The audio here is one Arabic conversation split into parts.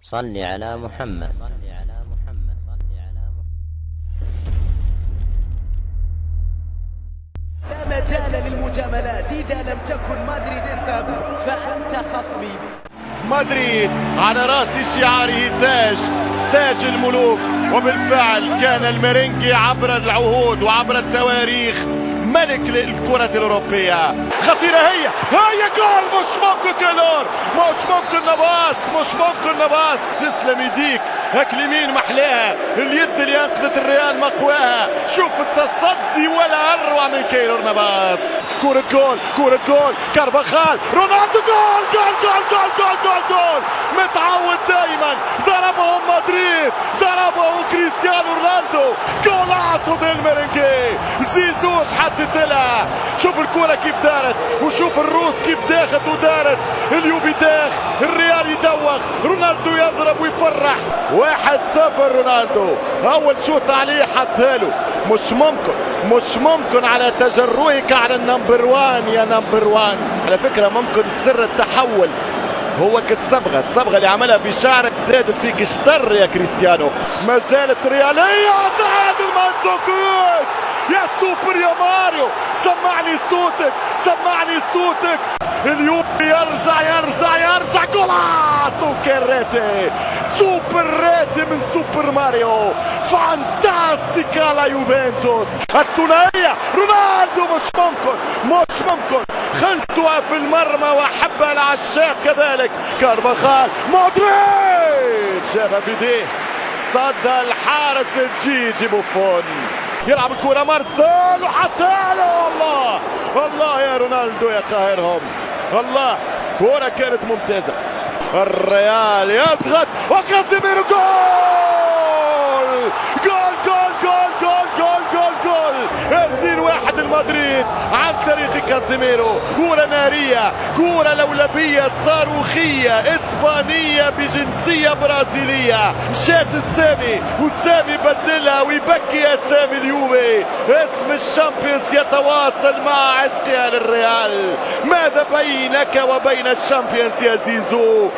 صل على محمد. لا مجال للمجاملات، إذا لم تكن مدريديستا فأنت خصمي. مدريد على رأس شعاره تاج الملوك، وبالفعل كان الميرينجي عبر العهود وعبر التواريخ ملك للكرة الأوروبية. خطيرة هي جول، مش ممكن كيلور، مش ممكن نباص. تسلم يديك، هاك اليمين محلاها، اليد اللي انقذت الريال مقواها. شوف التصدي ولا اروع من كيلور نباص. كرة جول كارفاخال، رونالدو، جول. متعود دايما، ضربهم مدريد، ضربه كريستيانو رونالدو. جولاتو ديل ميرينجي، زيزو حدت لها. شوف الكرة كيف دارت، وشوف الروس كيف داخت ودارت. اليوفي داخ، الريال يدوخ، رونالدو يضرب ويفرح. 1-0 رونالدو، اول شوط عليه حطها له. مش ممكن على تجرؤك على النمبر 1 يا نمبر 1. على فكرة ممكن سر التحول هو كالصبغة اللي عملها في شعرك تعادل فيك اشتر يا كريستيانو. ما زالت ريالية، تعادل مانزوكيتش. يا سوبر يا ماريو، سمعني صوتك. اليوفي يرجع جولاتو كيريتي، سوبر ريتي من سوبر ماريو. فانتاستيكا لا يوفنتوس. الثنائية رونالدو، مش ممكن خلطها في المرمى وحبها العشاق كذلك. كارفاخال، مودريتش جابها بيديه، صد الحارس جيجي بوفون. يلعب الكرة مارسيل وحتى له. الله يا رونالدو يا قاهرهم، الله. كرة كانت ممتازة. الريال يضغط وكازيميرو، جول 2-1 المدريد عن طريق كازيميرو. كرة نارية، كرة لولبية صاروخية اسبانية بجنسية برازيلية. مشات السامي والسامي بدلها ويبكي اسامي اليوفي. اسم الشامبيونز يتواصل مع عشقها للريال. ماذا بينك وبين الشامبيونز يا زيزو؟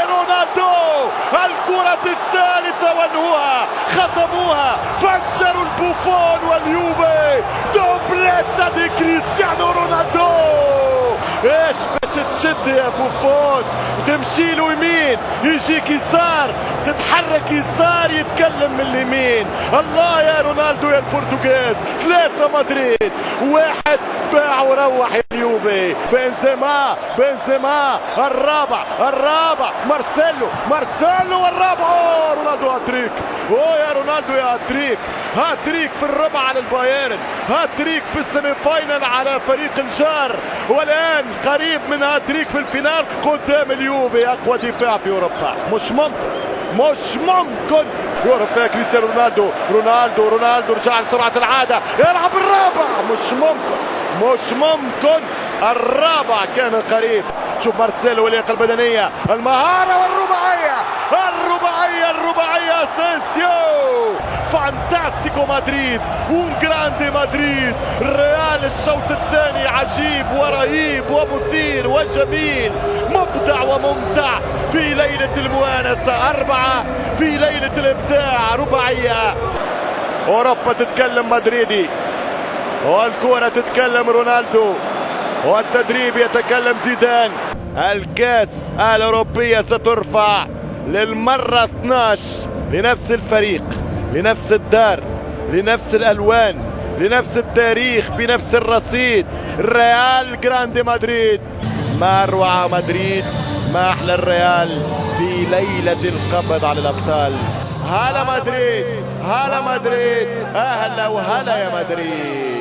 رونالدو، الكرة الثالثة وانهوها، ختموها، فجروا البوفون واليوفي. دوبليتا دي كريستيانو رونالدو. ايش باش تشد يا بوفون؟ تمشي له يمين يجيك يسار، تتحرك يسار يتكلم من اليمين. الله يا رونالدو يا البرتغاز. 3 مدريد، 1 باع وروح اليوفي. بنزيما الرابع مارسيلو والرابع. رونالدو هاتريك. يا رونالدو يا هاتريك في الربع على البايرن، هاتريك في السيمي فاينل على فريق الجار، والان قريب من هاتريك في الفينال قدام اليوفي، اقوى دفاع في اوروبا. مش ممكن يعرف فيها كريستيانو رونالدو رجع لسرعة العادة، يلعب الرابع. مش ممكن الرابع كان قريب. شوف مارسيلو اللياقة البدنية، المهارة والرباعية اسينسيو. فانتاستيكو مدريد، جراندي مدريد. الريال الشوط الثاني عجيب ورهيب ومثير وجميل، مبدع وممتع في ليلة المؤانسة. 4 في ليلة الإبداع، رباعية. أوروبا تتكلم مدريدي، والكرة تتكلم رونالدو، والتدريب يتكلم زيدان. الكاس الأوروبية سترفع للمرة 12 لنفس الفريق، لنفس الدار، لنفس الألوان، لنفس التاريخ، بنفس الرصيد. الريال جراندي مدريد. ما أروع مدريد، ما أحلى الريال في ليلة القبض على الأبطال. هلا مدريد، أهلا وهلا يا مدريد.